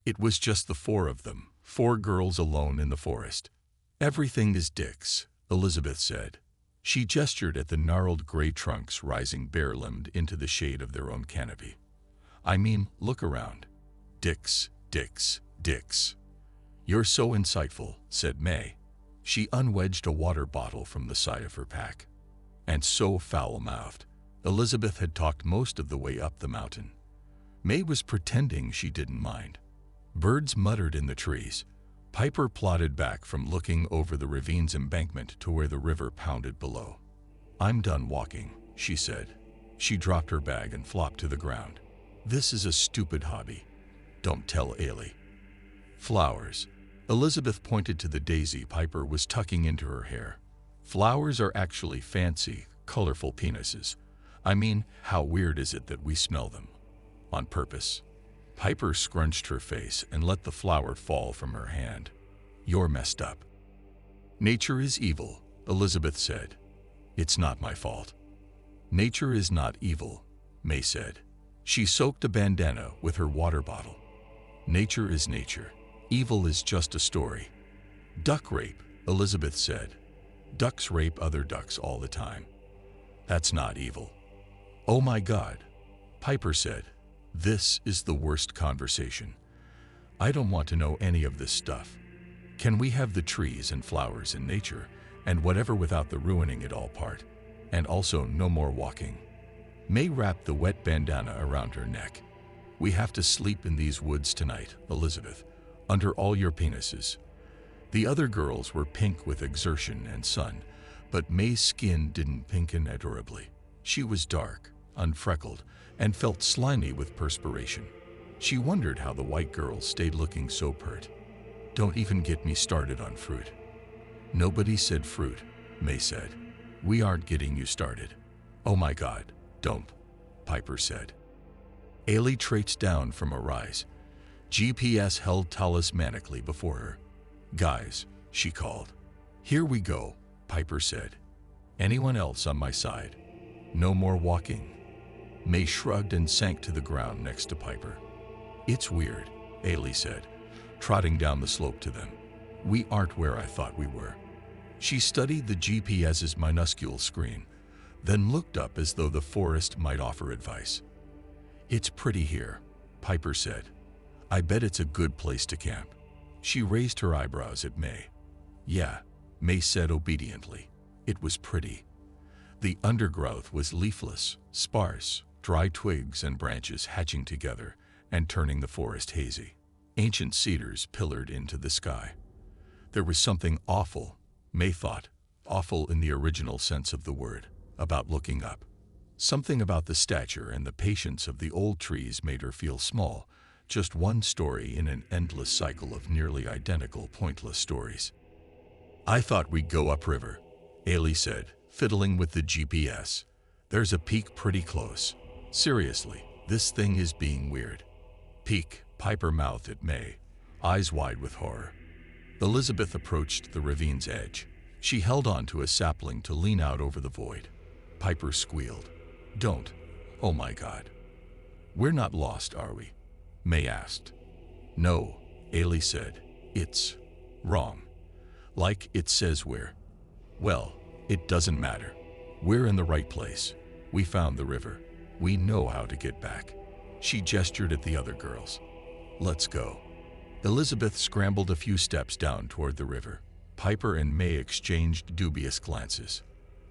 It was just the four of them, four girls alone in the forest. "Everything is Dick's," Elizabeth said. She gestured at the gnarled gray trunks rising bare-limbed into the shade of their own canopy. "I mean, look around. Dick's, Dick's, Dick's." "You're so insightful," said May. She unwedged a water bottle from the side of her pack. "And so foul-mouthed." Elizabeth had talked most of the way up the mountain. May was pretending she didn't mind. Birds muttered in the trees. Piper plodded back from looking over the ravine's embankment to where the river pounded below. "I'm done walking," she said. She dropped her bag and flopped to the ground. "This is a stupid hobby. Don't tell Ailey." "Flowers." Elizabeth pointed to the daisy Piper was tucking into her hair. "Flowers are actually fancy, colorful penises. I mean, how weird is it that we smell them? On purpose." Piper scrunched her face and let the flower fall from her hand. "You're messed up." "Nature is evil," Elizabeth said. "It's not my fault." "Nature is not evil," May said. She soaked a bandana with her water bottle. "Nature is nature. Evil is just a story." "Duck rape," Elizabeth said. "Ducks rape other ducks all the time. That's not evil." "Oh my God," Piper said. "This is the worst conversation. I don't want to know any of this stuff. Can we have the trees and flowers and nature and whatever without the ruining it all part? And also no more walking." May wrapped the wet bandana around her neck. "We have to sleep in these woods tonight, Elizabeth, under all your penises." The other girls were pink with exertion and sun, but May's skin didn't pinken adorably. She was dark, unfreckled, and felt slimy with perspiration. She wondered how the white girls stayed looking so pert. "Don't even get me started on fruit." "Nobody said fruit," May said. "We aren't getting you started." "Oh my God, don't," Piper said. Ailey traipsed down from a rise. GPS held talismanically before her. "Guys," she called. "Here we go," Piper said. "Anyone else on my side? No more walking." May shrugged and sank to the ground next to Piper. "It's weird," Ailey said, trotting down the slope to them. "We aren't where I thought we were." She studied the GPS's minuscule screen, then looked up as though the forest might offer advice. "It's pretty here," Piper said. "I bet it's a good place to camp." She raised her eyebrows at May. "Yeah," May said obediently. It was pretty. The undergrowth was leafless, sparse, dry twigs and branches hatching together and turning the forest hazy. Ancient cedars pillared into the sky. There was something awful, May thought, awful in the original sense of the word, about looking up. Something about the stature and the patience of the old trees made her feel small, just one story in an endless cycle of nearly identical, pointless stories. "I thought we'd go upriver," Ailey said, fiddling with the GPS. "There's a peak pretty close. Seriously, this thing is being weird." "Peak," Piper mouthed at May, eyes wide with horror. Elizabeth approached the ravine's edge. She held on to a sapling to lean out over the void. Piper squealed. "Don't. Oh my God." "We're not lost, are we?" May asked. "No," Ailey said. "It's wrong. Like it says we're. Well, it doesn't matter. We're in the right place. We found the river. We know how to get back." She gestured at the other girls. "Let's go." Elizabeth scrambled a few steps down toward the river. Piper and May exchanged dubious glances.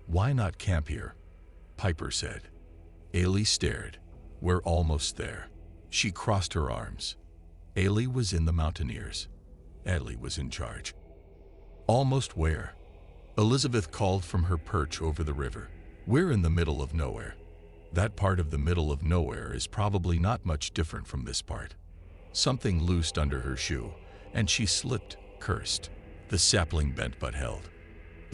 "Why not camp here?" Piper said. Ailey stared. "We're almost there." She crossed her arms. Ailey was in the Mountaineers. Ailey was in charge. "Almost where?" Elizabeth called from her perch over the river. "We're in the middle of nowhere." "That part of the middle of nowhere is probably not much different from this part." Something loosed under her shoe, and she slipped, cursed. The sapling bent but held.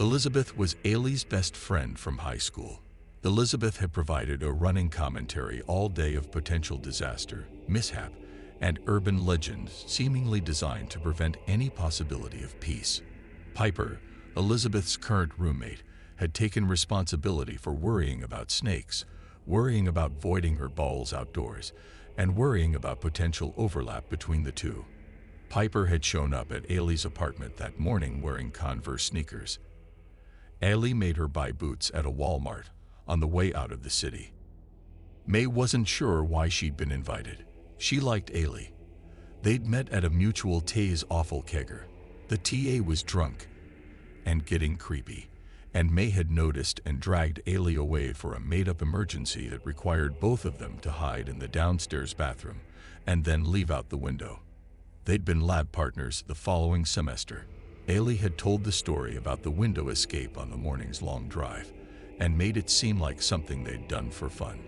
Elizabeth was Ailey's best friend from high school. Elizabeth had provided a running commentary all day of potential disaster, mishap, and urban legends seemingly designed to prevent any possibility of peace. Piper, Elizabeth's current roommate, had taken responsibility for worrying about snakes, worrying about voiding her balls outdoors, and worrying about potential overlap between the two. Piper had shown up at Ailey's apartment that morning wearing Converse sneakers. Ailey made her buy boots at a Walmart on the way out of the city. May wasn't sure why she'd been invited. She liked Ailey. They'd met at a mutual Tay's Awful Kegger. The TA was drunk and getting creepy, and May had noticed and dragged Ailey away for a made-up emergency that required both of them to hide in the downstairs bathroom and then leave out the window. They'd been lab partners the following semester. Ailey had told the story about the window escape on the morning's long drive and made it seem like something they'd done for fun,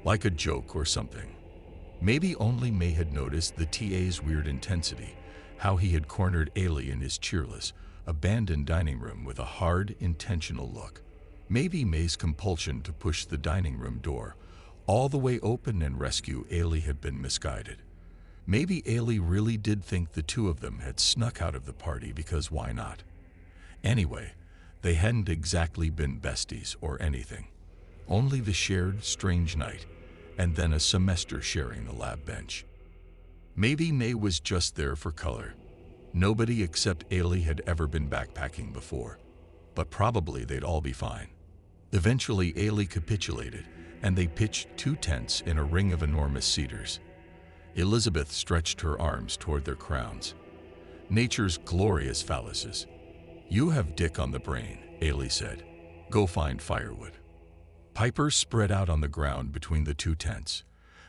like a joke or something. Maybe only May had noticed the TA's weird intensity, how he had cornered Ailey in his cheerless, abandoned dining room with a hard, intentional look. Maybe May's compulsion to push the dining room door all the way open and rescue Ailey had been misguided. Maybe Ailey really did think the two of them had snuck out of the party because why not? Anyway, they hadn't exactly been besties or anything. Only the shared, strange night, and then a semester sharing the lab bench. Maybe May was just there for color. Nobody except Ailey had ever been backpacking before, but probably they'd all be fine. Eventually, Ailey capitulated, and they pitched 2 tents in a ring of enormous cedars. Elizabeth stretched her arms toward their crowns. Nature's glorious phalluses. "You have dick on the brain," Ailey said. "Go find firewood." Piper spread out on the ground between the 2 tents.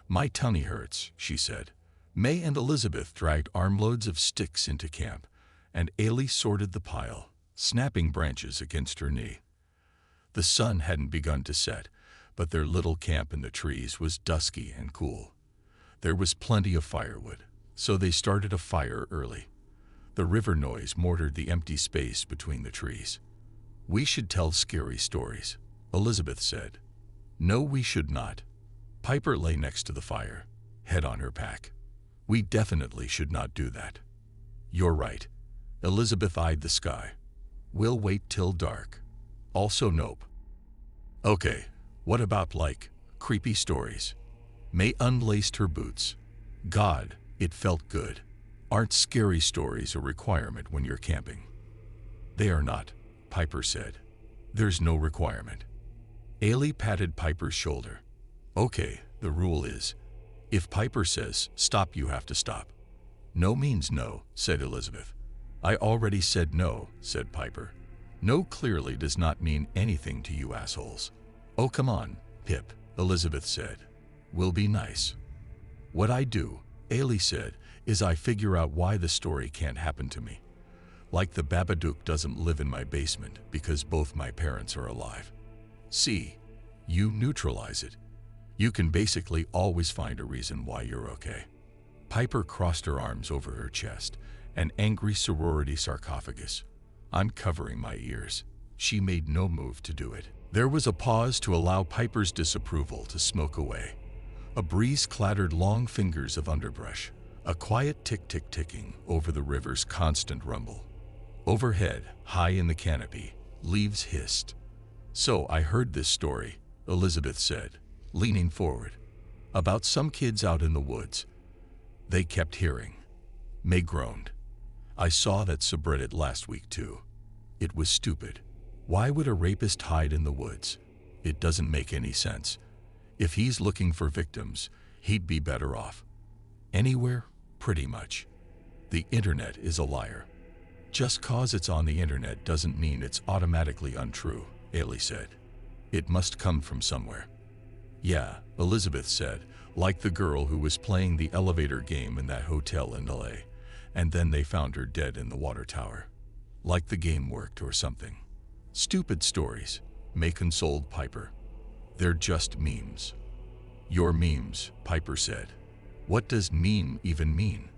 "My tummy hurts," she said. May and Elizabeth dragged armloads of sticks into camp, and Ailey sorted the pile, snapping branches against her knee. The sun hadn't begun to set, but their little camp in the trees was dusky and cool. There was plenty of firewood, so they started a fire early. The river noise mortared the empty space between the trees. "We should tell scary stories," Elizabeth said. "No, we should not." Piper lay next to the fire, head on her pack. "We definitely should not do that." "You're right." Elizabeth eyed the sky. "We'll wait till dark." "Also nope." "Okay, what about, like, creepy stories?" May unlaced her boots. God, it felt good. "Aren't scary stories a requirement when you're camping?" "They are not," Piper said. "There's no requirement." Ailey patted Piper's shoulder. "Okay, the rule is, if Piper says stop, you have to stop." "No means no," said Elizabeth. "I already said no," said Piper. "No clearly does not mean anything to you assholes." "Oh, come on, Pip," Elizabeth said. "We'll be nice." "What I do," Ailey said, "is I figure out why the story can't happen to me. Like the Babadook doesn't live in my basement because both my parents are alive. See, you neutralize it. You can basically always find a reason why you're okay." Piper crossed her arms over her chest, an angry sorority sarcophagus. "I'm covering my ears." She made no move to do it. There was a pause to allow Piper's disapproval to smoke away. A breeze clattered long fingers of underbrush, a quiet tick-tick-ticking over the river's constant rumble. Overhead, high in the canopy, leaves hissed. "So I heard this story," Elizabeth said, leaning forward, "about some kids out in the woods. They kept hearing." May groaned. "I saw that subreddit last week too. It was stupid. Why would a rapist hide in the woods? It doesn't make any sense. If he's looking for victims, he'd be better off anywhere, pretty much. The internet is a liar." "Just cause it's on the internet doesn't mean it's automatically untrue," Ailey said. "It must come from somewhere." "Yeah," Elizabeth said, "like the girl who was playing the elevator game in that hotel in LA, and then they found her dead in the water tower. Like the game worked or something." "Stupid stories," May consoled Piper. "They're just memes." "Your memes," Piper said. "What does meme even mean?"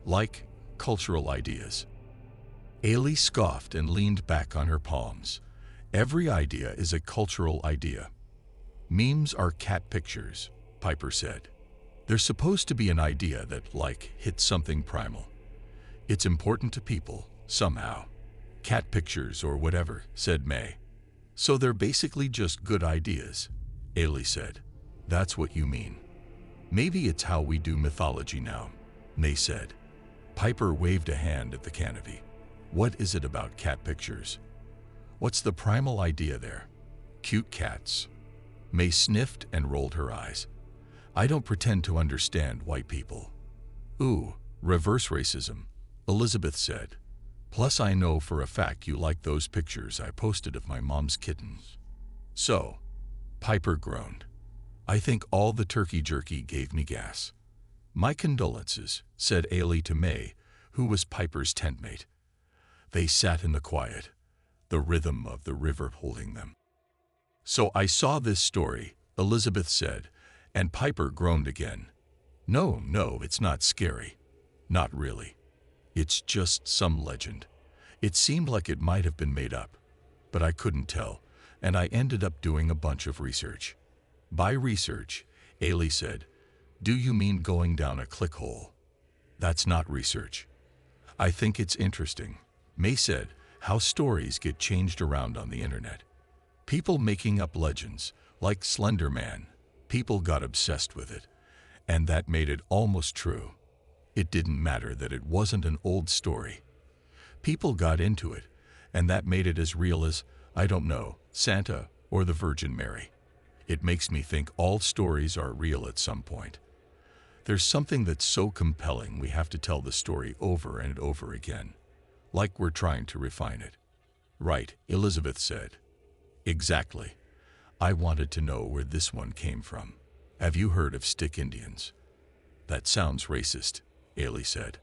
"Like cultural ideas." Ailey scoffed and leaned back on her palms. "Every idea is a cultural idea." "Memes are cat pictures," Piper said. "They're supposed to be an idea that, like, hits something primal. It's important to people, somehow." "Cat pictures or whatever," said May. "So they're basically just good ideas," Ailey said. "That's what you mean." Maybe it's how we do mythology now, May said. Piper waved a hand at the canopy. What is it about cat pictures? What's the primal idea there? Cute cats. May sniffed and rolled her eyes. I don't pretend to understand white people. Ooh, reverse racism, Elizabeth said. Plus I know for a fact you like those pictures I posted of my mom's kittens. So, Piper groaned. I think all the turkey jerky gave me gas. My condolences, said Ailey to May, who was Piper's tentmate. They sat in the quiet, the rhythm of the river holding them. So I saw this story, Elizabeth said, and Piper groaned again. No, it's not scary. Not really. It's just some legend. It seemed like it might have been made up, but I couldn't tell, and I ended up doing a bunch of research. By research, Ailey said, do you mean going down a clickhole? That's not research. I think it's interesting, May said, how stories get changed around on the internet. People making up legends, like Slender Man. People got obsessed with it, and that made it almost true. It didn't matter that it wasn't an old story. People got into it, and that made it as real as, I don't know, Santa or the Virgin Mary. It makes me think all stories are real at some point. There's something that's so compelling we have to tell the story over and over again, like we're trying to refine it. Right, Elizabeth said. Exactly. I wanted to know where this one came from. Have you heard of Stick Indians? That sounds racist, Ailey said.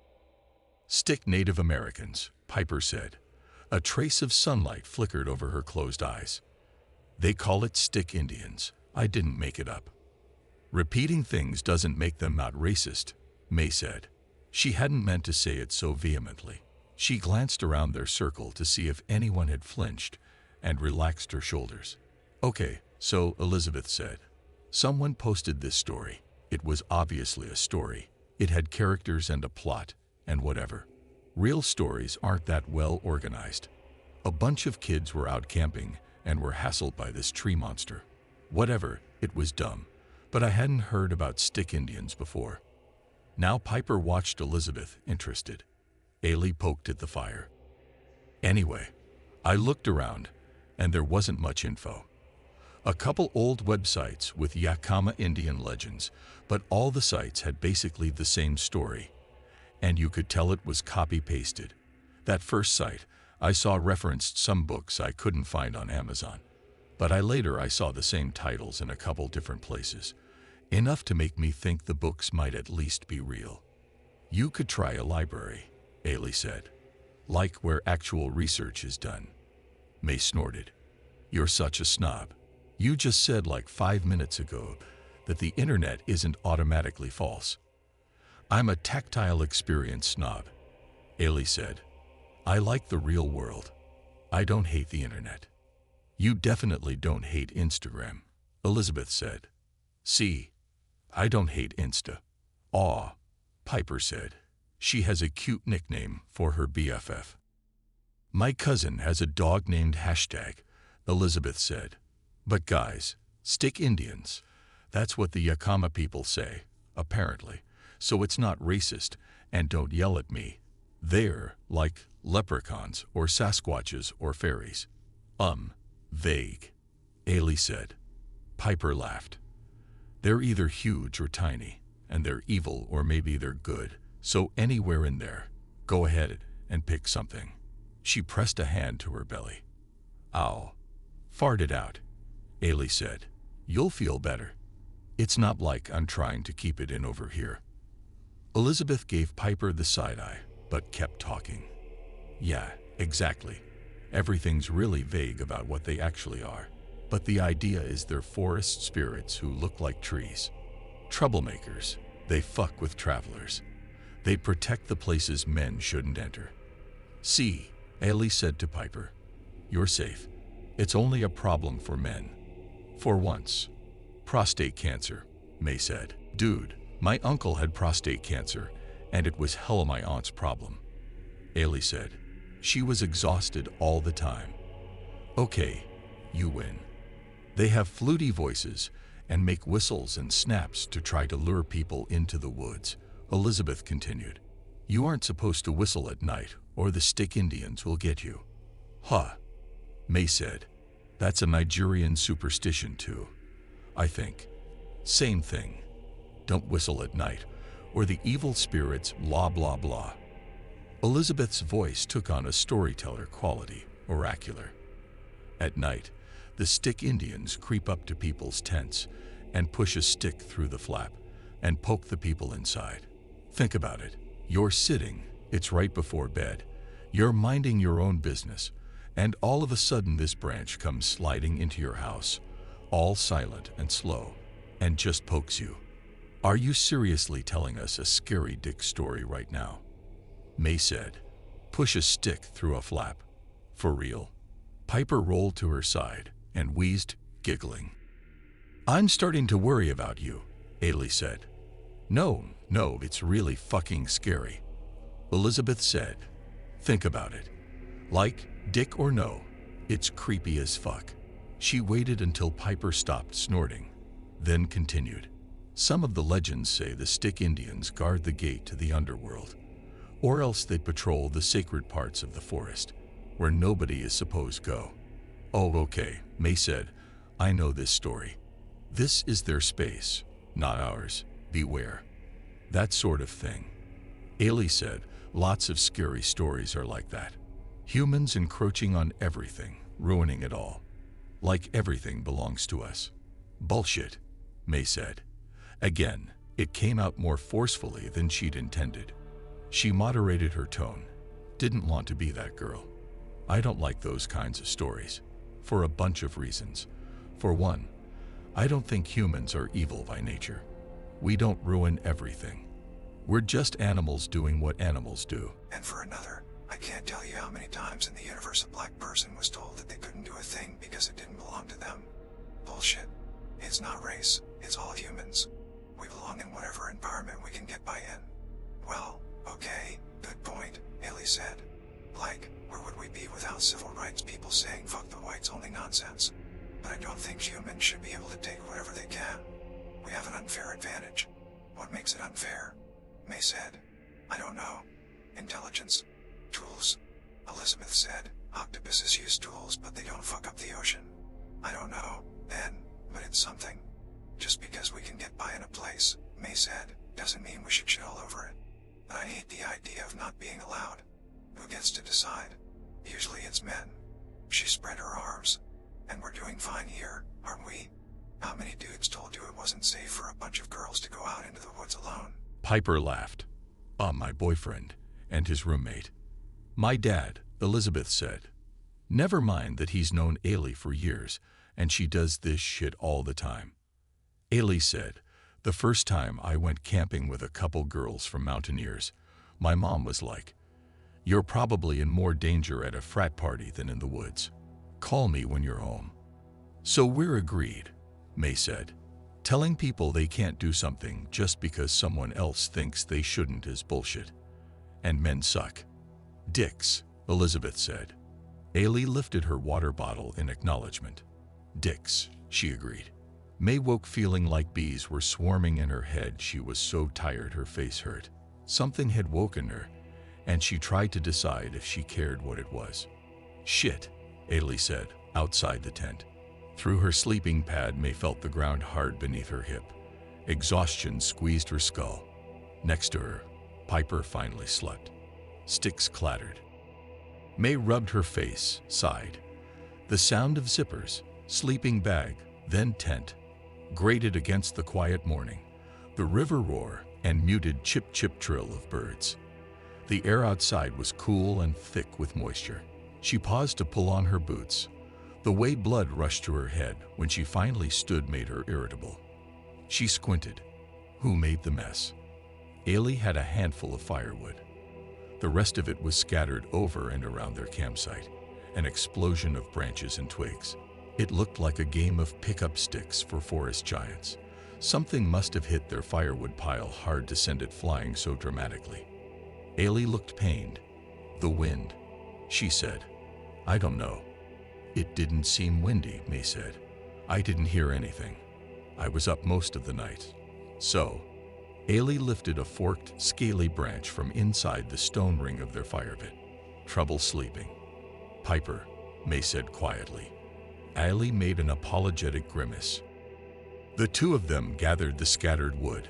Stick Native Americans, Piper said. A trace of sunlight flickered over her closed eyes. They call it Stick Indians. I didn't make it up. Repeating things doesn't make them not racist, May said. She hadn't meant to say it so vehemently. She glanced around their circle to see if anyone had flinched and relaxed her shoulders. Okay, so Elizabeth said. Someone posted this story. It was obviously a story. It had characters and a plot, and whatever. Real stories aren't that well organized. A bunch of kids were out camping and were hassled by this tree monster. Whatever, it was dumb. But I hadn't heard about Stick Indians before. Now Piper watched Elizabeth, interested. Ailey poked at the fire. Anyway, I looked around, and there wasn't much info. A couple old websites with Yakama Indian legends, but all the sites had basically the same story, and you could tell it was copy-pasted. That first site I saw referenced some books I couldn't find on Amazon, but later I saw the same titles in a couple different places, enough to make me think the books might at least be real. You could try a library, Ailey said, like where actual research is done. May snorted. You're such a snob. You just said like 5 minutes ago that the internet isn't automatically false. I'm a tactile experience snob, Ailey said. I like the real world. I don't hate the internet. You definitely don't hate Instagram, Elizabeth said. See, I don't hate Insta. Aw, Piper said. She has a cute nickname for her BFF. My cousin has a dog named #, Elizabeth said. But guys, Stick Indians, that's what the Yakama people say, apparently, so it's not racist, and don't yell at me. They're like leprechauns or Sasquatches or fairies. Vague, Ailey said. Piper laughed. They're either huge or tiny, and they're evil or maybe they're good, so anywhere in there, go ahead and pick something. She pressed a hand to her belly. Ow. Fart it out, Ailey said. You'll feel better. It's not like I'm trying to keep it in over here. Elizabeth gave Piper the side-eye, but kept talking. Yeah, exactly. Everything's really vague about what they actually are, but the idea is they're forest spirits who look like trees. Troublemakers. They fuck with travelers. They protect the places men shouldn't enter. See, Ailey said to Piper, you're safe. It's only a problem for men. For once. Prostate cancer, May said. Dude, my uncle had prostate cancer, and it was hella my aunt's problem, Ailey said. She was exhausted all the time. Okay, you win. They have fluty voices, and make whistles and snaps to try to lure people into the woods. Elizabeth continued. You aren't supposed to whistle at night, or the stick Indians will get you. Huh, May said. That's a Nigerian superstition too, I think. Same thing. Don't whistle at night, or the evil spirits blah blah blah. Elizabeth's voice took on a storyteller quality, oracular. At night, the stick Indians creep up to people's tents and push a stick through the flap and poke the people inside. Think about it. You're sitting, it's right before bed, you're minding your own business, and all of a sudden this branch comes sliding into your house, all silent and slow, and just pokes you. Are you seriously telling us a scary dick story right now? May said. Push a stick through a flap. For real? Piper rolled to her side and wheezed, giggling. I'm starting to worry about you, Ailey said. No, it's really fucking scary. Elizabeth said. Think about it. Like, dick or no, it's creepy as fuck. She waited until Piper stopped snorting, then continued. Some of the legends say the stick Indians guard the gate to the underworld, or else they patrol the sacred parts of the forest, where nobody is supposed to go. Oh, okay, May said. I know this story. This is their space, not ours. Beware. That sort of thing. Ailey said, lots of scary stories are like that. Humans encroaching on everything, ruining it all. Like everything belongs to us. Bullshit, May said. Again, it came out more forcefully than she'd intended. She moderated her tone. Didn't want to be that girl. I don't like those kinds of stories. For a bunch of reasons. For one, I don't think humans are evil by nature. We don't ruin everything. We're just animals doing what animals do. And for another, I can't tell you how many times in the universe a black person was told that they couldn't do a thing because it didn't belong to them. Bullshit. It's not race, it's all humans. We belong in whatever environment we can get by in. Well, okay, good point, Haley said. Like, where would we be without civil rights people saying fuck the whites only nonsense? But I don't think humans should be able to take whatever they can. We have an unfair advantage. What makes it unfair? May said. I don't know. Intelligence. Tools. Elizabeth said. Octopuses use tools, but they don't fuck up the ocean. I don't know, then, but it's something. Just because we can get by in a place, May said, doesn't mean we should shit all over it. But I hate the idea of not being allowed. Who gets to decide? Usually it's men. She spread her arms. And we're doing fine here, aren't we? How many dudes told you it wasn't safe for a bunch of girls to go out into the woods alone? Piper laughed. My boyfriend and his roommate. My dad, Elizabeth said. Never mind that he's known Ailey for years, and she does this shit all the time. Ailey said, the first time I went camping with a couple girls from Mountaineers, my mom was like, you're probably in more danger at a frat party than in the woods. Call me when you're home. So we're agreed, May said. Telling people they can't do something just because someone else thinks they shouldn't is bullshit. And men suck. Dicks, Elizabeth said. Ailey lifted her water bottle in acknowledgement. Dicks, she agreed. May woke feeling like bees were swarming in her head. She was so tired her face hurt. Something had woken her, and she tried to decide if she cared what it was. Shit, Ailey said, outside the tent. Through her sleeping pad, May felt the ground hard beneath her hip. Exhaustion squeezed her skull. Next to her, Piper finally slept. Sticks clattered. May rubbed her face, sighed. The sound of zippers, sleeping bag, then tent, grated against the quiet morning, the river roar and muted chip-chip trill of birds. The air outside was cool and thick with moisture. She paused to pull on her boots. The way blood rushed to her head when she finally stood made her irritable. She squinted. Who made the mess? Ailey had a handful of firewood. The rest of it was scattered over and around their campsite, an explosion of branches and twigs. It looked like a game of pick-up sticks for forest giants. Something must have hit their firewood pile hard to send it flying so dramatically. Ailey looked pained. The wind, she said. I don't know. It didn't seem windy, May said. I didn't hear anything. I was up most of the night. So, Ailey lifted a forked, scaly branch from inside the stone ring of their fire pit. Trouble sleeping. Piper, May said quietly. Ailey made an apologetic grimace. The two of them gathered the scattered wood.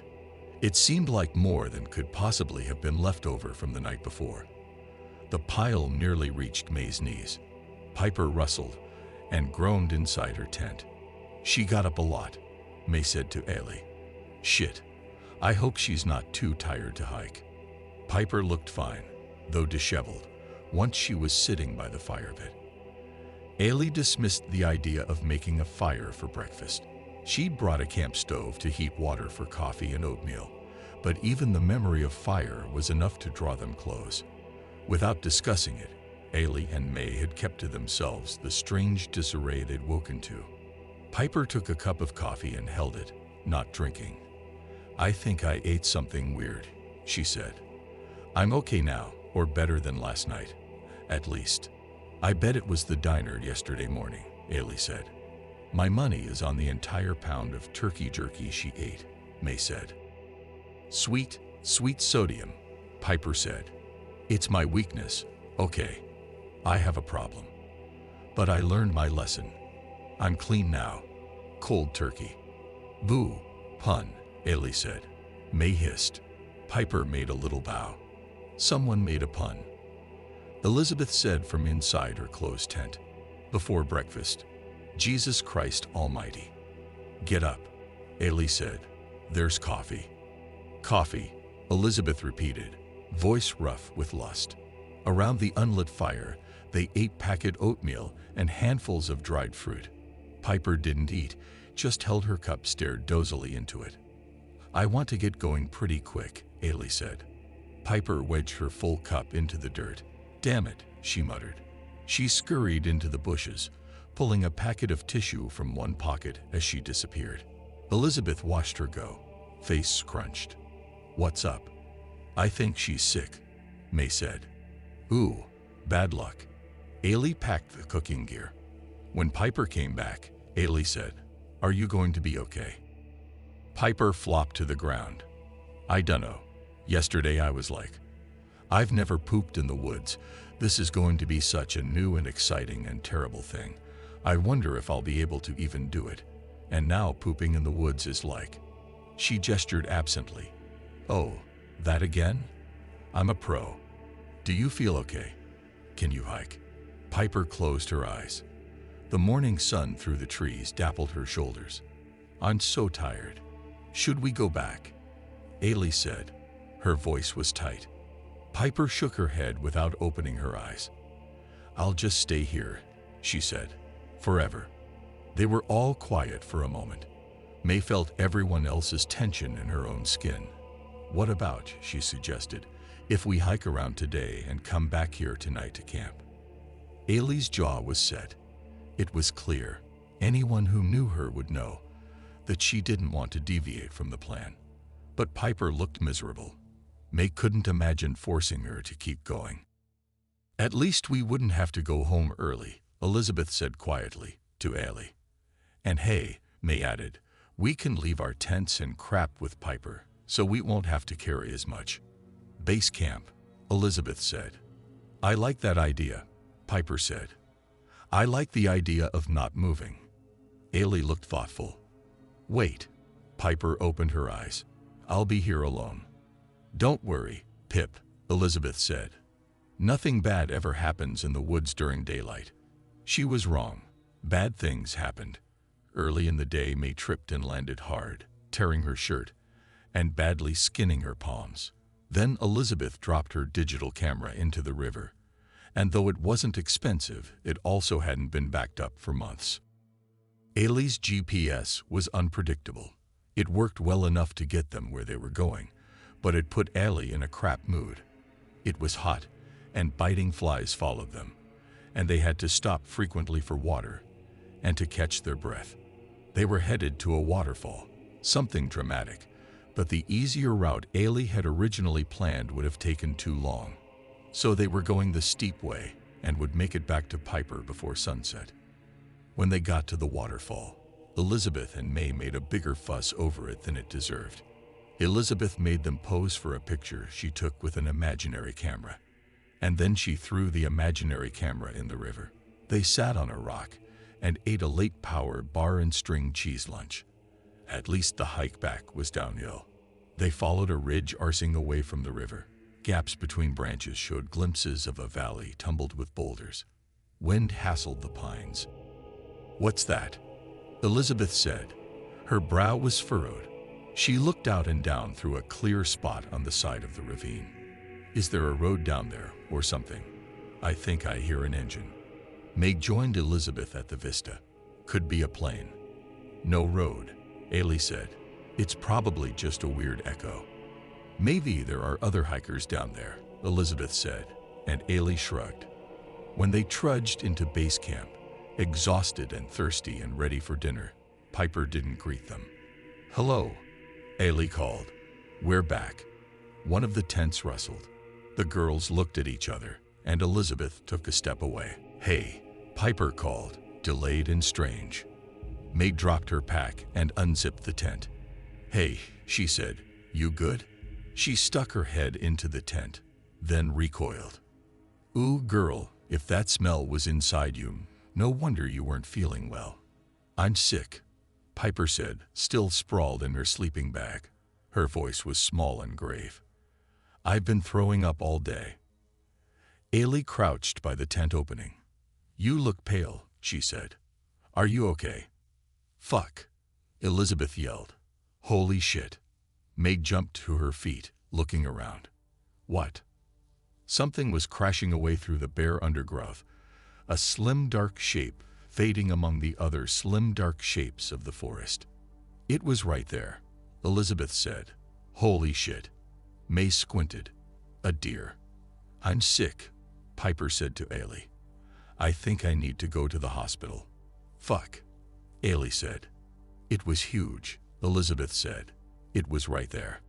It seemed like more than could possibly have been left over from the night before. The pile nearly reached May's knees. Piper rustled and groaned inside her tent. She got up a lot, May said to Ailey. Shit, I hope she's not too tired to hike. Piper looked fine, though disheveled, once she was sitting by the fire pit. Ailey dismissed the idea of making a fire for breakfast. She'd brought a camp stove to heat water for coffee and oatmeal, but even the memory of fire was enough to draw them close. Without discussing it, Ailey and May had kept to themselves the strange disarray they'd woken to. Piper took a cup of coffee and held it, not drinking. I think I ate something weird, she said. I'm okay now, or better than last night, at least. I bet it was the diner yesterday morning, Ailey said. My money is on the entire pound of turkey jerky she ate, May said. Sweet sodium, Piper said. It's my weakness, okay. I have a problem. But I learned my lesson. I'm clean now. Cold turkey. Boo, pun, Ailey said. May hissed. Piper made a little bow. Someone made a pun. Elizabeth said from inside her closed tent. Before breakfast. Jesus Christ Almighty. Get up, Ailey said. There's coffee. Coffee, Elizabeth repeated, voice rough with lust. Around the unlit fire, they ate packet oatmeal and handfuls of dried fruit. Piper didn't eat, just held her cup, stared dozily into it. I want to get going pretty quick, Ailey said. Piper wedged her full cup into the dirt. Damn it, she muttered. She scurried into the bushes, pulling a packet of tissue from one pocket as she disappeared. Elizabeth watched her go, face scrunched. What's up? I think she's sick, May said. Ooh, bad luck. Ailey packed the cooking gear. When Piper came back, Ailey said, Are you going to be okay? Piper flopped to the ground. I dunno. Yesterday I was like, I've never pooped in the woods. This is going to be such a new and exciting and terrible thing. I wonder if I'll be able to even do it. And now pooping in the woods is like. She gestured absently. Oh, that again? I'm a pro. Do you feel okay? Can you hike? Piper closed her eyes. The morning sun through the trees dappled her shoulders. I'm so tired. Should we go back? Ailey said. Her voice was tight. Piper shook her head without opening her eyes. I'll just stay here, she said. Forever. They were all quiet for a moment. May felt everyone else's tension in her own skin. What about, she suggested, if we hike around today and come back here tonight to camp? Ailey's jaw was set. It was clear, anyone who knew her would know, that she didn't want to deviate from the plan. But Piper looked miserable. May couldn't imagine forcing her to keep going. At least we wouldn't have to go home early, Elizabeth said quietly to Ailey. And hey, May added, we can leave our tents and crap with Piper, so we won't have to carry as much. Base camp, Elizabeth said. I like that idea, Piper said. I like the idea of not moving. Ailey looked thoughtful. Wait, Piper opened her eyes. I'll be here alone. Don't worry, Pip, Elizabeth said. Nothing bad ever happens in the woods during daylight. She was wrong. Bad things happened. Early in the day, May tripped and landed hard, tearing her shirt and badly skinning her palms. Then Elizabeth dropped her digital camera into the river, and though it wasn't expensive, it also hadn't been backed up for months. Ailey's GPS was unpredictable. It worked well enough to get them where they were going, but it put Ailey in a crap mood. It was hot, and biting flies followed them, and they had to stop frequently for water and to catch their breath. They were headed to a waterfall, something dramatic, but the easier route Ailey had originally planned would have taken too long. So they were going the steep way and would make it back to Piper before sunset. When they got to the waterfall, Elizabeth and May made a bigger fuss over it than it deserved. Elizabeth made them pose for a picture she took with an imaginary camera, and then she threw the imaginary camera in the river. They sat on a rock and ate a late-power bar and string cheese lunch. At least the hike back was downhill. They followed a ridge arcing away from the river. Gaps between branches showed glimpses of a valley tumbled with boulders. Wind hassled the pines. "What's that?" Elizabeth said. Her brow was furrowed. She looked out and down through a clear spot on the side of the ravine. "Is there a road down there or something? I think I hear an engine." May joined Elizabeth at the vista. "Could be a plane." "No road," Ailey said. "It's probably just a weird echo." "Maybe there are other hikers down there," Elizabeth said, and Ailey shrugged. When they trudged into base camp, exhausted and thirsty and ready for dinner, Piper didn't greet them. "Hello," Ailey called. "We're back." One of the tents rustled. The girls looked at each other, and Elizabeth took a step away. "Hey," Piper called, delayed and strange. May dropped her pack and unzipped the tent. "Hey," she said, "you good?" She stuck her head into the tent, then recoiled. "Ooh, girl, if that smell was inside you, no wonder you weren't feeling well." "I'm sick," Piper said, still sprawled in her sleeping bag. Her voice was small and grave. "I've been throwing up all day." Ailey crouched by the tent opening. "You look pale," she said. "Are you okay?" "Fuck," Elizabeth yelled. "Holy shit." May jumped to her feet, looking around. "What?" Something was crashing away through the bare undergrowth, a slim dark shape fading among the other slim dark shapes of the forest. "It was right there," Elizabeth said. "Holy shit." May squinted. "A deer." "I'm sick," Piper said to Ailey. "I think I need to go to the hospital." "Fuck," Ailey said. "It was huge," Elizabeth said. "It was right there."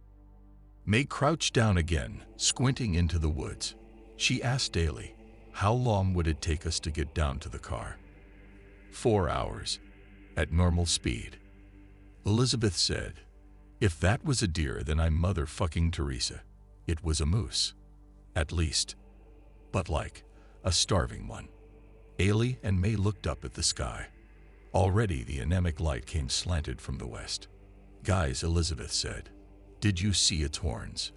May crouched down again, squinting into the woods. She asked Ailey, "How long would it take us to get down to the car?" 4 hours, at normal speed. Elizabeth said, "If that was a deer, then I'm motherfucking Teresa. It was a moose. At least. But like, a starving one." Ailey and May looked up at the sky. Already the anemic light came slanted from the west. "Guys," Elizabeth said, "did you see its horns?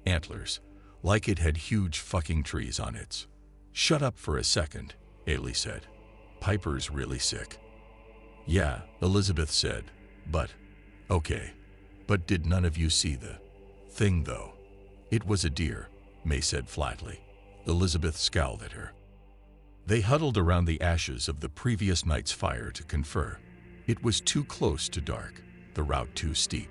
Antlers, like it had huge fucking trees on its." "Shut up for a second," Ailey said. "Piper's really sick." "Yeah," Elizabeth said, "but, okay. But did none of you see the thing though?" "It was a deer," May said flatly. Elizabeth scowled at her. They huddled around the ashes of the previous night's fire to confer. It was too close to dark, the route too steep.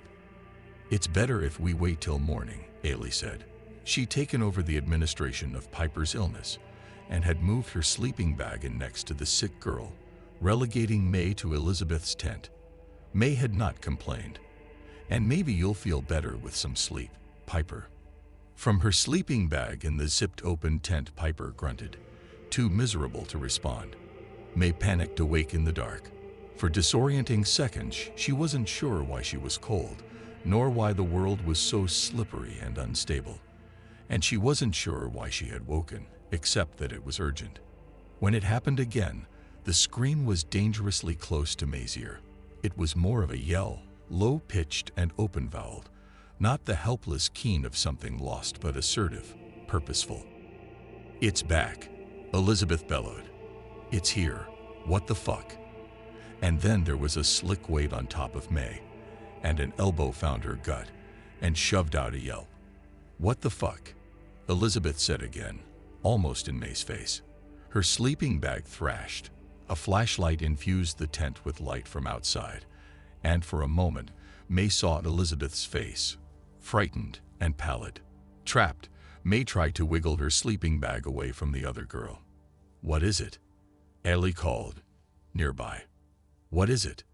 "It's better if we wait till morning," Ailey said. She'd taken over the administration of Piper's illness and had moved her sleeping bag in next to the sick girl, relegating May to Elizabeth's tent. May had not complained. "And maybe you'll feel better with some sleep, Piper." From her sleeping bag in the zipped-open tent, Piper grunted, too miserable to respond. May panicked awake in the dark. For disorienting seconds, she wasn't sure why she was cold, nor why the world was so slippery and unstable. And she wasn't sure why she had woken, except that it was urgent. When it happened again, the scream was dangerously close to May's ear. It was more of a yell, low-pitched and open-voweled, not the helpless keen of something lost, but assertive, purposeful. "It's back," Elizabeth bellowed. "It's here. What the fuck?" And then there was a slick wave on top of May, and an elbow found her gut and shoved out a yelp. "What the fuck?" Elizabeth said again, almost in May's face. Her sleeping bag thrashed. A flashlight infused the tent with light from outside, and for a moment, May saw Elizabeth's face, frightened and pallid. Trapped, May tried to wiggle her sleeping bag away from the other girl. "What is it?" Ellie called, nearby. "What is it?"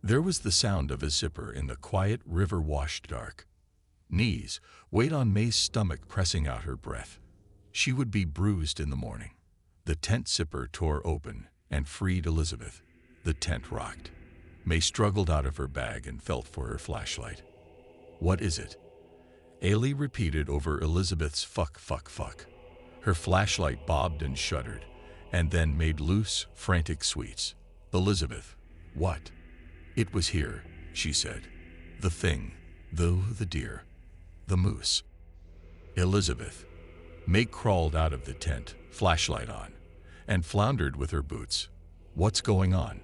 There was the sound of a zipper in the quiet, river-washed dark. Knees, weight on May's stomach pressing out her breath. She would be bruised in the morning. The tent zipper tore open and freed Elizabeth. The tent rocked. May struggled out of her bag and felt for her flashlight. What is it? Ailey repeated over Elizabeth's fuck, fuck, fuck. Her flashlight bobbed and shuddered, and then made loose, frantic sweets. Elizabeth, what? It was here, she said. The thing, the deer, the moose. Elizabeth. May crawled out of the tent, flashlight on, and floundered with her boots. What's going on?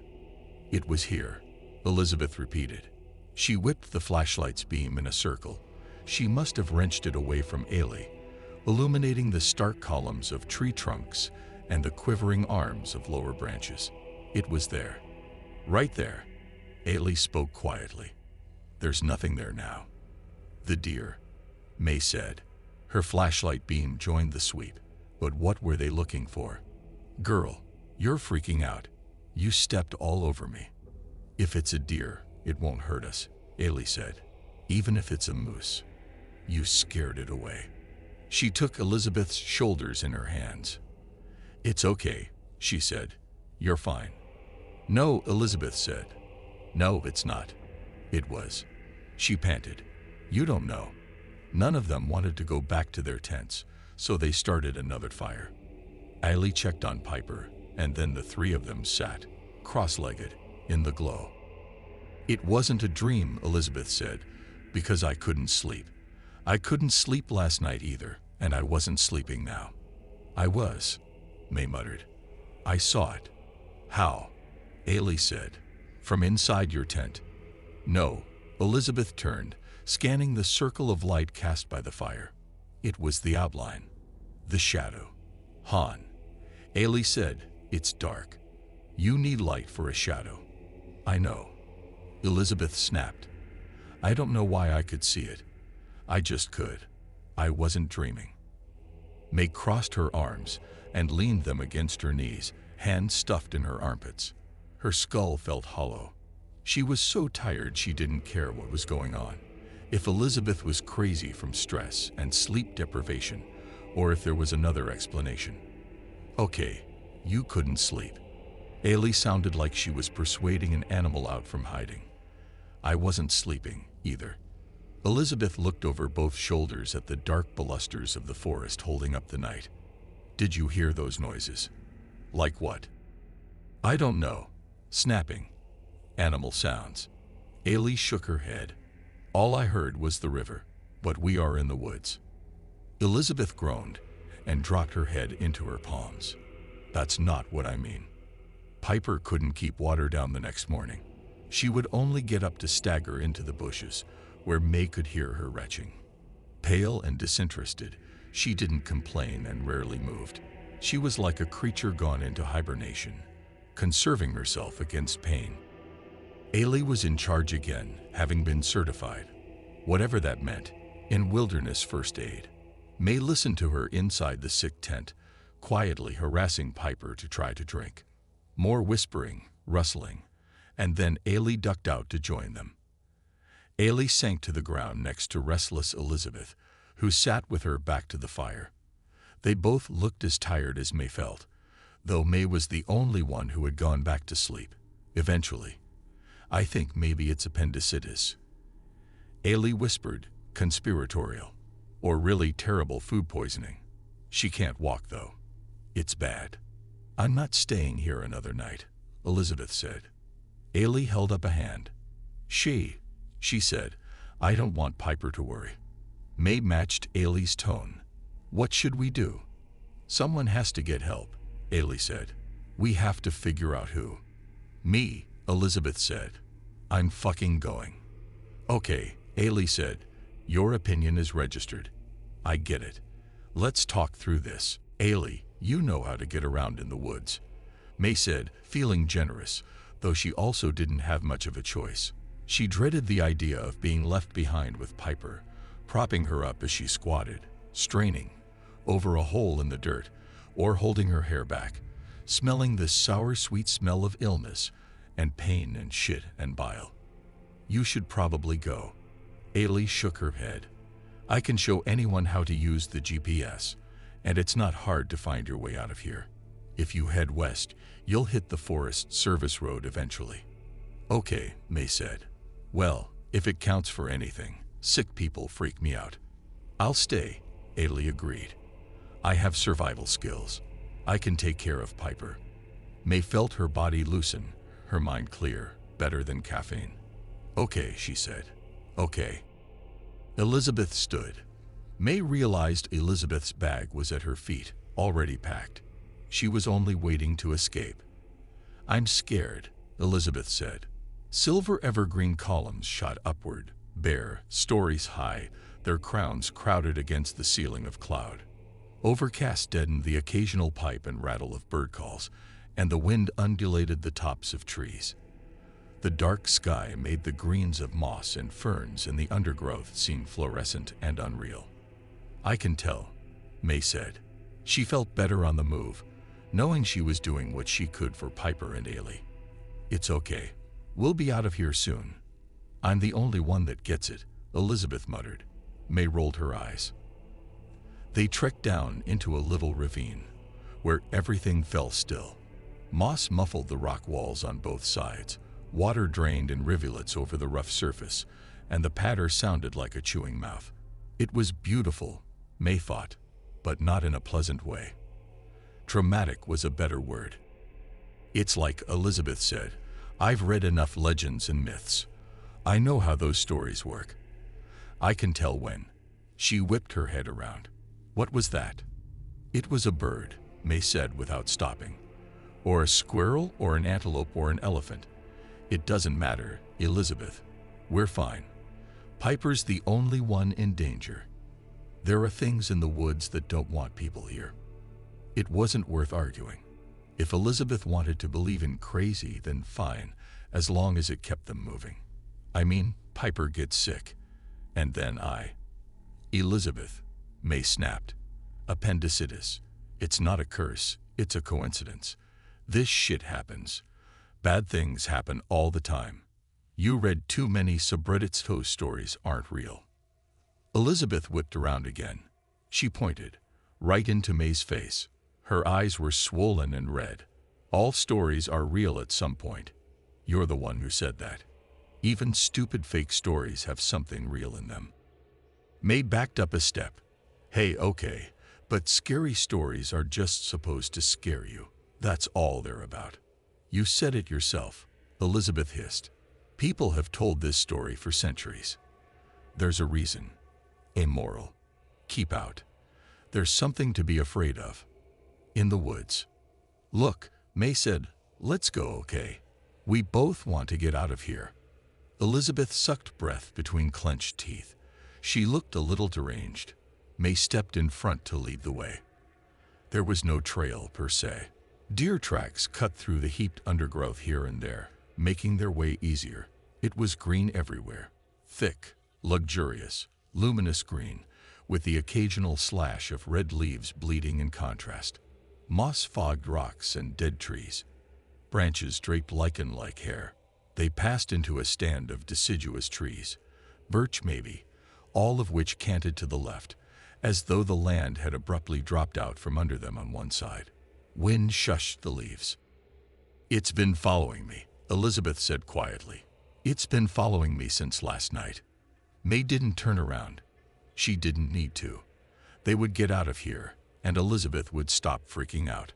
It was here, Elizabeth repeated. She whipped the flashlight's beam in a circle. She must have wrenched it away from Ailey, illuminating the stark columns of tree trunks and the quivering arms of lower branches. It was there. Right there. Ailey spoke quietly. There's nothing there now. The deer, May said. Her flashlight beam joined the sweep. But what were they looking for? Girl, you're freaking out. You stepped all over me. If it's a deer, it won't hurt us, Ailey said. Even if it's a moose. You scared it away. She took Elizabeth's shoulders in her hands. It's okay, she said. You're fine. No, Elizabeth said. No, it's not. It was. She panted. You don't know. None of them wanted to go back to their tents, so they started another fire. Ailey checked on Piper, and then the three of them sat, cross-legged, in the glow. It wasn't a dream, Elizabeth said, because I couldn't sleep. I couldn't sleep last night either, and I wasn't sleeping now. I was, May muttered. I saw it. How? Ailey said. From inside your tent. No, Elizabeth turned, scanning the circle of light cast by the fire. It was the outline. The shadow. Han. Ailey said, it's dark. You need light for a shadow. I know. Elizabeth snapped. I don't know why I could see it. I just could. I wasn't dreaming. May crossed her arms and leaned them against her knees, hands stuffed in her armpits. Her skull felt hollow. She was so tired she didn't care what was going on. If Elizabeth was crazy from stress and sleep deprivation, or if there was another explanation. Okay, you couldn't sleep. Ailey sounded like she was persuading an animal out from hiding. I wasn't sleeping, either. Elizabeth looked over both shoulders at the dark balusters of the forest holding up the night. Did you hear those noises? Like what? I don't know. Snapping. Animal sounds. Ailey shook her head. All I heard was the river, but we are in the woods. Elizabeth groaned and dropped her head into her palms. That's not what I mean. Piper couldn't keep water down the next morning. She would only get up to stagger into the bushes, where May could hear her retching. Pale and disinterested, she didn't complain and rarely moved. She was like a creature gone into hibernation, conserving herself against pain. Ailey was in charge again, having been certified, whatever that meant, in wilderness first aid. May listened to her inside the sick tent, quietly harassing Piper to try to drink. More whispering, rustling, and then Ailey ducked out to join them. Ailey sank to the ground next to restless Elizabeth, who sat with her back to the fire. They both looked as tired as May felt, though May was the only one who had gone back to sleep, eventually. I think maybe it's appendicitis. Ailey whispered, conspiratorial, or really terrible food poisoning. She can't walk, though. It's bad. I'm not staying here another night, Elizabeth said. Ailey held up a hand. She said, I don't want Piper to worry. May matched Ailey's tone. What should we do? Someone has to get help, Ailey said. We have to figure out who. Me, Elizabeth said. I'm fucking going. Okay, Ailey said. Your opinion is registered. I get it. Let's talk through this. Ailey, you know how to get around in the woods. May said, feeling generous, though she also didn't have much of a choice. She dreaded the idea of being left behind with Piper, propping her up as she squatted, straining, over a hole in the dirt, or holding her hair back, smelling the sour, sweet smell of illness and pain and shit and bile. You should probably go. Ailey shook her head. I can show anyone how to use the GPS, and it's not hard to find your way out of here. If you head west, you'll hit the Forest Service Road eventually. Okay, May said. Well, if it counts for anything, sick people freak me out. I'll stay, Ailey agreed. I have survival skills. I can take care of Piper. May felt her body loosen, her mind clear, better than caffeine. Okay, she said. Okay. Elizabeth stood. May realized Elizabeth's bag was at her feet, already packed. She was only waiting to escape. I'm scared, Elizabeth said. Silver evergreen columns shot upward, bare, stories high, their crowns crowded against the ceiling of cloud. Overcast deadened the occasional pipe and rattle of bird calls, and the wind undulated the tops of trees. The dark sky made the greens of moss and ferns in the undergrowth seem fluorescent and unreal. I can tell, May said. She felt better on the move, knowing she was doing what she could for Piper and Ailey. It's okay. We'll be out of here soon. I'm the only one that gets it, Elizabeth muttered. May rolled her eyes. They trekked down into a little ravine, where everything fell still. Moss muffled the rock walls on both sides, water drained in rivulets over the rough surface, and the patter sounded like a chewing mouth. It was beautiful, May thought, but not in a pleasant way. Traumatic was a better word. It's like Elizabeth said, I've read enough legends and myths. I know how those stories work. I can tell when. She whipped her head around. What was that? It was a bird, May said without stopping. Or a squirrel or an antelope or an elephant. It doesn't matter, Elizabeth. We're fine. Piper's the only one in danger. There are things in the woods that don't want people here. It wasn't worth arguing. If Elizabeth wanted to believe in crazy, then fine, as long as it kept them moving. I mean, Piper gets sick. And then Elizabeth, May snapped. Appendicitis. It's not a curse, it's a coincidence. This shit happens. Bad things happen all the time. You read too many subreddit stories aren't real. Elizabeth whipped around again. She pointed, right into May's face. Her eyes were swollen and red. All stories are real at some point. You're the one who said that. Even stupid fake stories have something real in them. May backed up a step. Hey, okay, but scary stories are just supposed to scare you. That's all they're about. You said it yourself, Elizabeth hissed. People have told this story for centuries. There's a reason. Amoral. Keep out. There's something to be afraid of. In the woods. Look, May said, let's go, okay? We both want to get out of here. Elizabeth sucked breath between clenched teeth. She looked a little deranged. May stepped in front to lead the way. There was no trail, per se. Deer tracks cut through the heaped undergrowth here and there, making their way easier. It was green everywhere. Thick, luxurious, luminous green, with the occasional slash of red leaves bleeding in contrast. Moss-fogged rocks and dead trees. Branches draped lichen-like hair. They passed into a stand of deciduous trees, birch maybe, all of which canted to the left, as though the land had abruptly dropped out from under them on one side. Wind shushed the leaves. It's been following me, Elizabeth said quietly. It's been following me since last night. May didn't turn around. She didn't need to. They would get out of here, and Elizabeth would stop freaking out.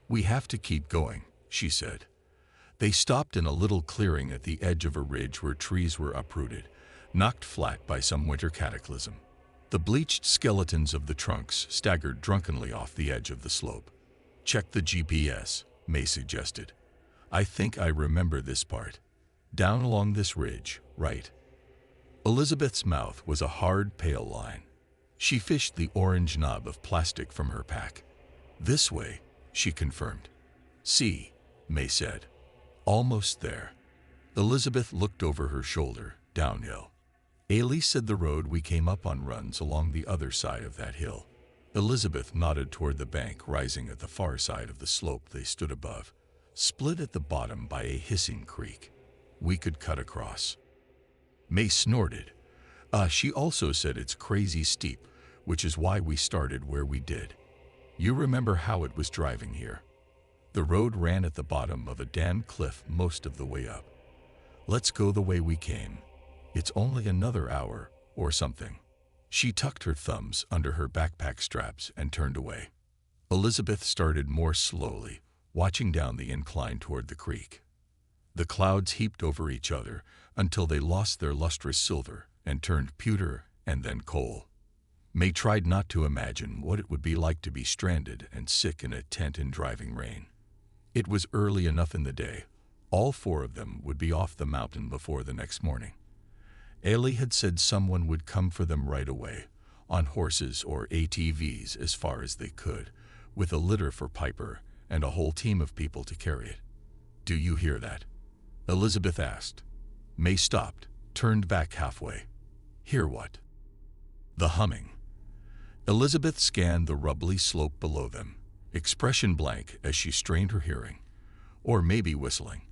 We have to keep going, she said. They stopped in a little clearing at the edge of a ridge where trees were uprooted, knocked flat by some winter cataclysm. The bleached skeletons of the trunks staggered drunkenly off the edge of the slope. Check the GPS, May suggested. I think I remember this part. Down along this ridge, right? Elizabeth's mouth was a hard, pale line. She fished the orange knob of plastic from her pack. This way, she confirmed. See, May said. Almost there. Elizabeth looked over her shoulder, downhill. Ailey said the road we came up on runs along the other side of that hill. Elizabeth nodded toward the bank rising at the far side of the slope they stood above, split at the bottom by a hissing creek. We could cut across. May snorted. She also said it's crazy steep, which is why we started where we did. You remember how it was driving here? The road ran at the bottom of a damn cliff most of the way up. Let's go the way we came. It's only another hour or something. She tucked her thumbs under her backpack straps and turned away. Elizabeth started more slowly, watching down the incline toward the creek. The clouds heaped over each other until they lost their lustrous silver and turned pewter and then coal. May tried not to imagine what it would be like to be stranded and sick in a tent in driving rain. It was early enough in the day. All four of them would be off the mountain before the next morning. Ailey had said someone would come for them right away, on horses or ATVs as far as they could, with a litter for Piper and a whole team of people to carry it. "Do you hear that?" Elizabeth asked. May stopped, turned back halfway. "Hear what?" "The humming." Elizabeth scanned the rubbly slope below them, expression blank as she strained her hearing. Or maybe whistling.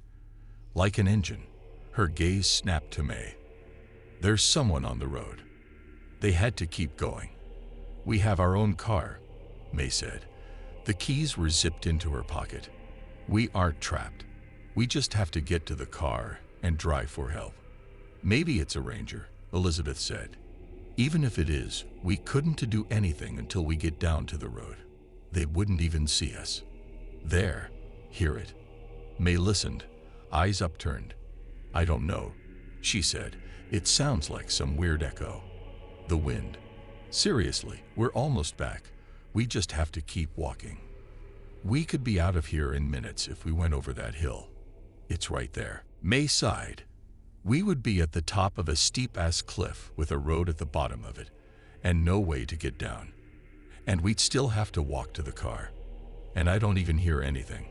Like an engine, her gaze snapped to May. "There's someone on the road." They had to keep going. "We have our own car," May said. The keys were zipped into her pocket. "We aren't trapped. We just have to get to the car and drive for help." "Maybe it's a ranger," Elizabeth said. "Even if it is, we couldn't do anything until we get down to the road. They wouldn't even see us." "There. Hear it?" May listened, eyes upturned. "I don't know," she said. "It sounds like some weird echo." "The wind." "Seriously, we're almost back. We just have to keep walking. We could be out of here in minutes if we went over that hill. It's right there." May sighed. "We would be at the top of a steep-ass cliff with a road at the bottom of it, and no way to get down. And we'd still have to walk to the car. And I don't even hear anything.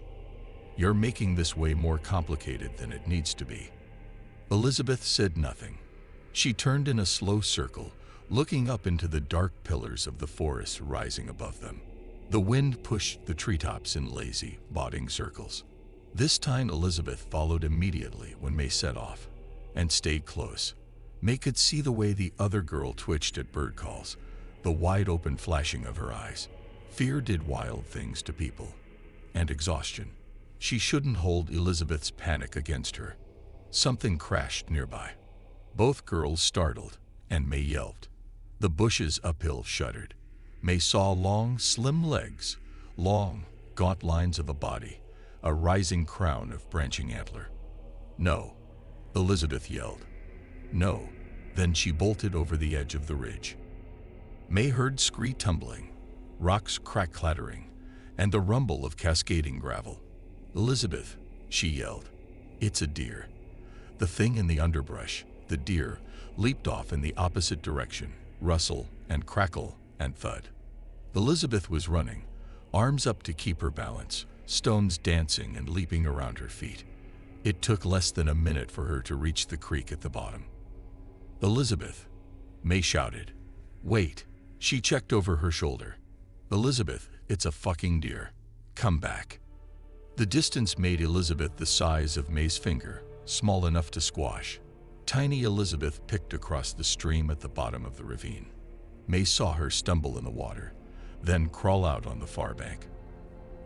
You're making this way more complicated than it needs to be." Elizabeth said nothing. She turned in a slow circle, looking up into the dark pillars of the forest rising above them. The wind pushed the treetops in lazy, bobbing circles. This time Elizabeth followed immediately when May set off, and stayed close. May could see the way the other girl twitched at bird calls, the wide-open flashing of her eyes. Fear did wild things to people. And exhaustion. She shouldn't hold Elizabeth's panic against her. Something crashed nearby. Both girls startled, and May yelped. The bushes uphill shuddered. May saw long, slim legs, long, gaunt lines of a body, a rising crown of branching antler. "No," Elizabeth yelled. "No." Then she bolted over the edge of the ridge. May heard scree tumbling, rocks crack-clattering, and the rumble of cascading gravel. "Elizabeth," she yelled. "It's a deer." The thing in the underbrush, the deer, leaped off in the opposite direction, rustle and crackle and thud. Elizabeth was running, arms up to keep her balance, stones dancing and leaping around her feet. It took less than a minute for her to reach the creek at the bottom. "Elizabeth," May shouted. "Wait." She checked over her shoulder. "Elizabeth, it's a fucking deer. Come back." The distance made Elizabeth the size of May's finger, small enough to squash. Tiny Elizabeth picked across the stream at the bottom of the ravine. May saw her stumble in the water, then crawl out on the far bank.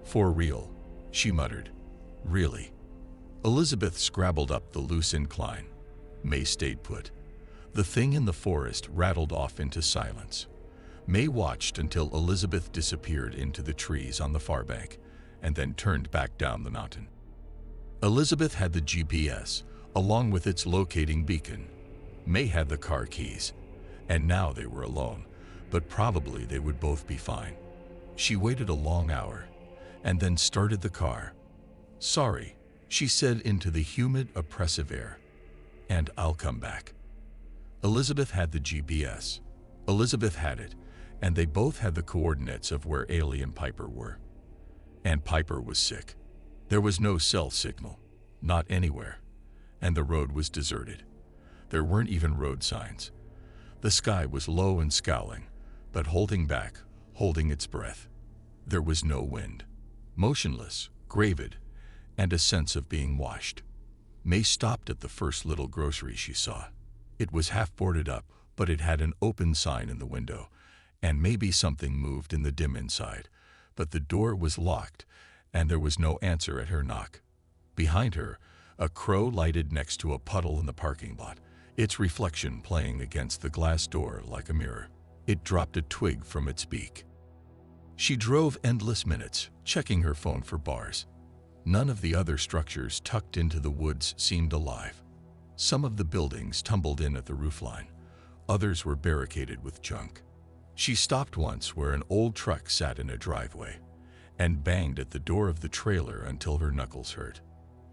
"For real," she muttered. "Really?" Elizabeth scrabbled up the loose incline. May stayed put. The thing in the forest rattled off into silence. May watched until Elizabeth disappeared into the trees on the far bank, and then turned back down the mountain. Elizabeth had the GPS, along with its locating beacon. May had the car keys, and now they were alone, but probably they would both be fine. She waited a long hour, and then started the car. "Sorry," she said into the humid, oppressive air, "and I'll come back." Elizabeth had the GPS. Elizabeth had it, and they both had the coordinates of where Ailey and Piper were. And Piper was sick. There was no cell signal, not anywhere, and the road was deserted. There weren't even road signs. The sky was low and scowling, but holding back, holding its breath. There was no wind. Motionless, gravid, and a sense of being washed. May stopped at the first little grocery she saw. It was half boarded up, but it had an open sign in the window, and maybe something moved in the dim inside, but the door was locked, and there was no answer at her knock. Behind her, A crow lighted next to a puddle in the parking lot, its reflection playing against the glass door like a mirror. It dropped a twig from its beak. She drove endless minutes, checking her phone for bars. None of the other structures tucked into the woods seemed alive. Some of the buildings tumbled in at the roofline. Others were barricaded with junk. She stopped once where an old truck sat in a driveway and banged at the door of the trailer until her knuckles hurt.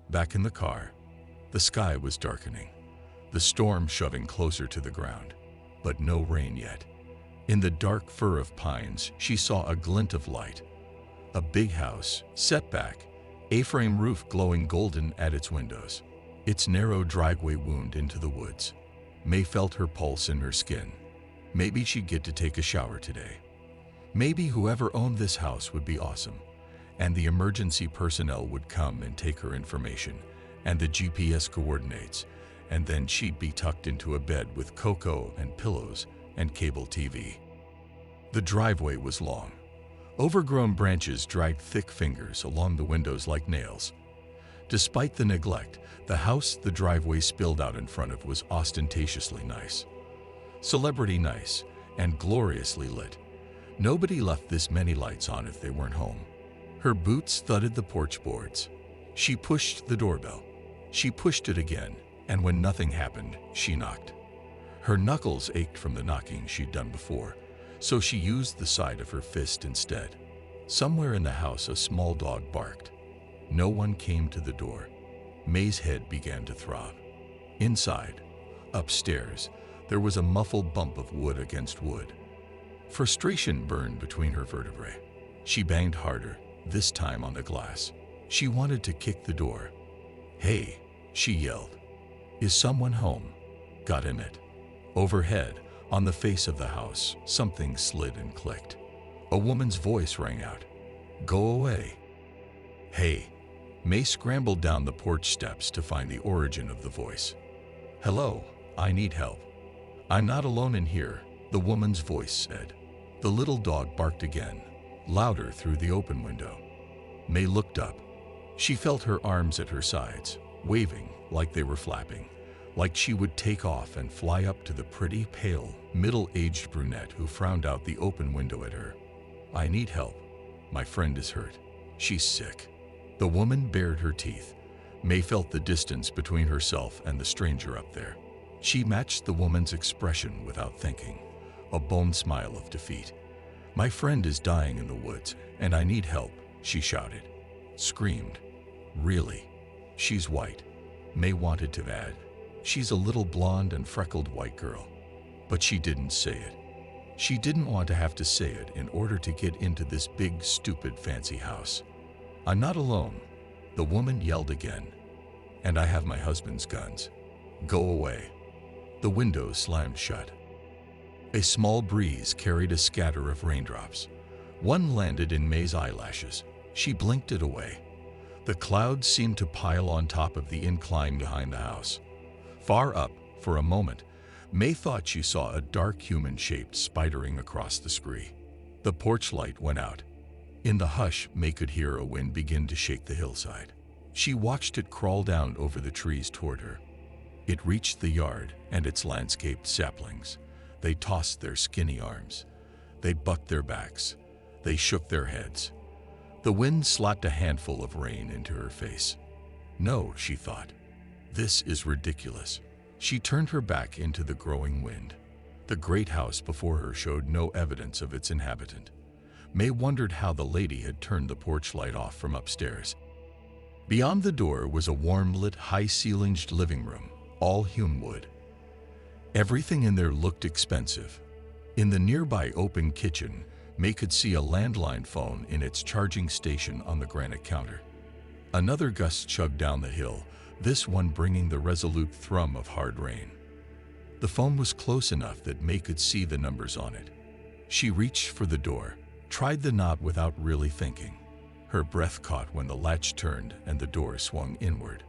Back in the car, the sky was darkening, the storm shoving closer to the ground, but no rain yet. In the dark fur of pines, she saw a glint of light. A big house, set back, A-frame roof glowing golden at its windows. Its narrow driveway wound into the woods. May felt her pulse in her skin. Maybe she'd get to take a shower today. Maybe whoever owned this house would be awesome, and the emergency personnel would come and take her information and the GPS coordinates, and then she'd be tucked into a bed with cocoa and pillows and cable TV. The driveway was long. Overgrown branches dragged thick fingers along the windows like nails. Despite the neglect, the house the driveway spilled out in front of was ostentatiously nice. Celebrity nice and gloriously lit. Nobody left this many lights on if they weren't home. Her boots thudded the porch boards. She pushed the doorbell. She pushed it again, and when nothing happened, she knocked. Her knuckles ached from the knocking she'd done before, so she used the side of her fist instead. Somewhere in the house, a small dog barked. No one came to the door. May's head began to throb. Inside, upstairs, there was a muffled bump of wood against wood. Frustration burned between her vertebrae. She banged harder, this time on the glass. She wanted to kick the door. "Hey," she yelled. "Is someone home?" God damn it. Overhead, on the face of the house, something slid and clicked. A woman's voice rang out. "Go away." "Hey." May scrambled down the porch steps to find the origin of the voice. "Hello, I need help." "I'm not alone in here," the woman's voice said. The little dog barked again, louder through the open window. May looked up. She felt her arms at her sides, waving like they were flapping, like she would take off and fly up to the pretty, pale, middle-aged brunette who frowned out the open window at her. "I need help. My friend is hurt. She's sick." The woman bared her teeth. May felt the distance between herself and the stranger up there. She matched the woman's expression without thinking, a bone smile of defeat. "My friend is dying in the woods, and I need help," she shouted. Screamed. "Really? She's white." May wanted to add, "She's a little blonde and freckled white girl." But she didn't say it. She didn't want to have to say it in order to get into this big, stupid, fancy house. "I'm not alone," the woman yelled again. "And I have my husband's guns. Go away." The window slammed shut. A small breeze carried a scatter of raindrops. One landed in May's eyelashes. She blinked it away. The clouds seemed to pile on top of the incline behind the house. Far up, for a moment, May thought she saw a dark human shape spidering across the scree. The porch light went out. In the hush, May could hear a wind begin to shake the hillside. She watched it crawl down over the trees toward her. It reached the yard and its landscaped saplings. They tossed their skinny arms. They bucked their backs. They shook their heads. The wind slapped a handful of rain into her face. "No," she thought. "This is ridiculous." She turned her back into the growing wind. The great house before her showed no evidence of its inhabitant. May wondered how the lady had turned the porch light off from upstairs. Beyond the door was a warm-lit, high-ceilinged living room, all hewn wood. Everything in there looked expensive. In the nearby open kitchen, May could see a landline phone in its charging station on the granite counter. Another gust chugged down the hill, this one bringing the resolute thrum of hard rain. The phone was close enough that May could see the numbers on it. She reached for the door, tried the knob without really thinking. Her breath caught when the latch turned and the door swung inward.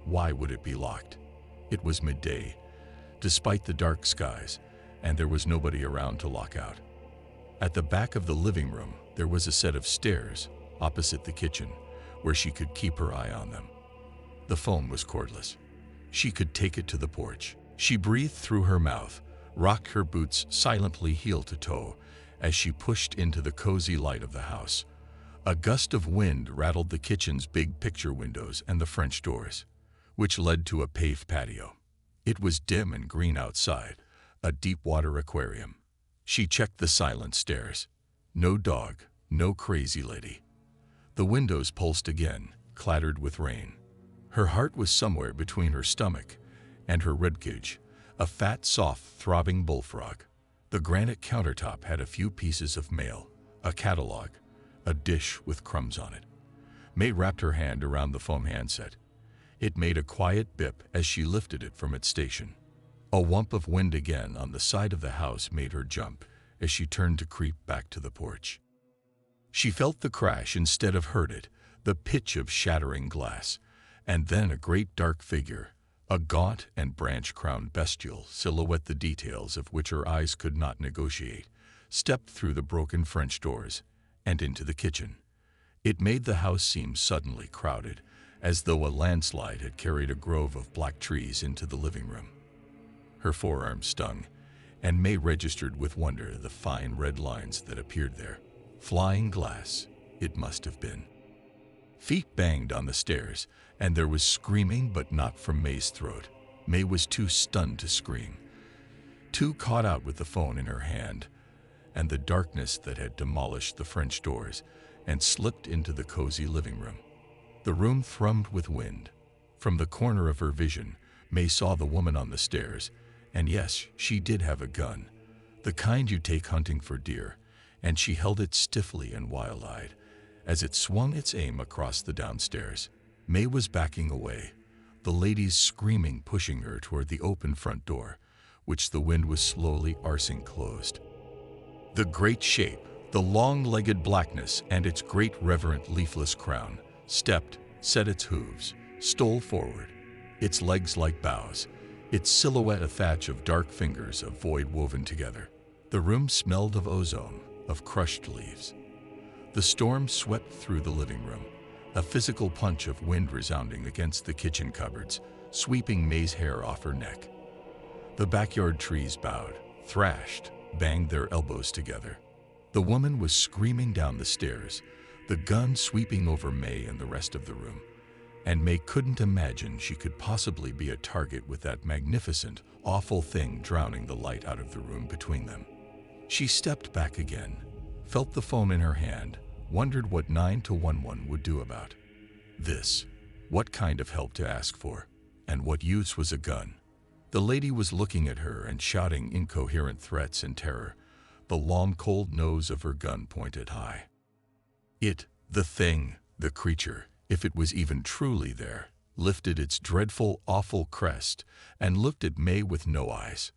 Why would it be locked? It was midday, despite the dark skies, and there was nobody around to lock out. At the back of the living room, there was a set of stairs opposite the kitchen, where she could keep her eye on them. The phone was cordless. She could take it to the porch. She breathed through her mouth, rocked her boots silently heel to toe as she pushed into the cozy light of the house. A gust of wind rattled the kitchen's big picture windows and the French doors, which led to a paved patio. It was dim and green outside, a deep-water aquarium. She checked the silent stairs. No dog, no crazy lady. The windows pulsed again, clattered with rain. Her heart was somewhere between her stomach and her ribcage, a fat, soft, throbbing bullfrog. The granite countertop had a few pieces of mail, a catalog, a dish with crumbs on it. May wrapped her hand around the foam handset. It made a quiet bip as she lifted it from its station. A whump of wind again on the side of the house made her jump as she turned to creep back to the porch. She felt the crash instead of heard it, the pitch of shattering glass, and then a great dark figure, a gaunt and branch-crowned bestial silhouette the details of which her eyes could not negotiate, stepped through the broken French doors and into the kitchen. It made the house seem suddenly crowded, as though a landslide had carried a grove of black trees into the living room. Her forearm stung, and May registered with wonder the fine red lines that appeared there. Flying glass, it must have been. Feet banged on the stairs, and there was screaming, but not from May's throat. May was too stunned to scream, too caught out with the phone in her hand, and the darkness that had demolished the French doors and slipped into the cozy living room. The room thrummed with wind. From the corner of her vision, May saw the woman on the stairs, and yes, she did have a gun, the kind you take hunting for deer, and she held it stiffly and wild-eyed as it swung its aim across the downstairs. May was backing away, the ladies screaming, pushing her toward the open front door, which the wind was slowly arcing closed. The great shape, the long-legged blackness and its great reverent leafless crown, stepped, set its hooves, stole forward, its legs like boughs, its silhouette a thatch of dark fingers of void woven together. The room smelled of ozone, of crushed leaves. The storm swept through the living room, a physical punch of wind resounding against the kitchen cupboards, sweeping May's hair off her neck. The backyard trees bowed, thrashed, banged their elbows together. The woman was screaming down the stairs, the gun sweeping over May and the rest of the room, and May couldn't imagine she could possibly be a target with that magnificent, awful thing drowning the light out of the room between them. She stepped back again, felt the phone in her hand, wondered what 911 would do about this, what kind of help to ask for, and what use was a gun. The lady was looking at her and shouting incoherent threats and terror, the long cold nose of her gun pointed high. It, the thing, the creature, if it was even truly there, lifted its dreadful, awful crest and looked at May with no eyes.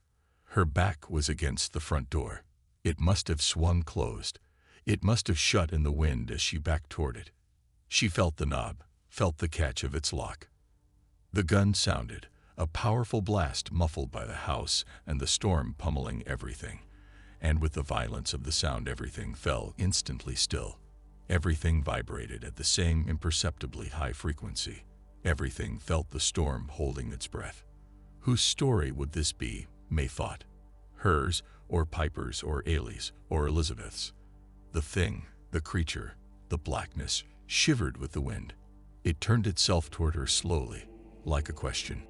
Her back was against the front door. It must have swung closed. It must have shut in the wind as she backed toward it. She felt the knob, felt the catch of its lock. The gun sounded, a powerful blast muffled by the house and the storm pummeling everything. And with the violence of the sound, everything fell instantly still. Everything vibrated at the same imperceptibly high frequency. Everything felt the storm holding its breath. Whose story would this be, May thought? Hers, or Piper's, or Ailey's, or Elizabeth's? The thing, the creature, the blackness, shivered with the wind. It turned itself toward her slowly, like a question.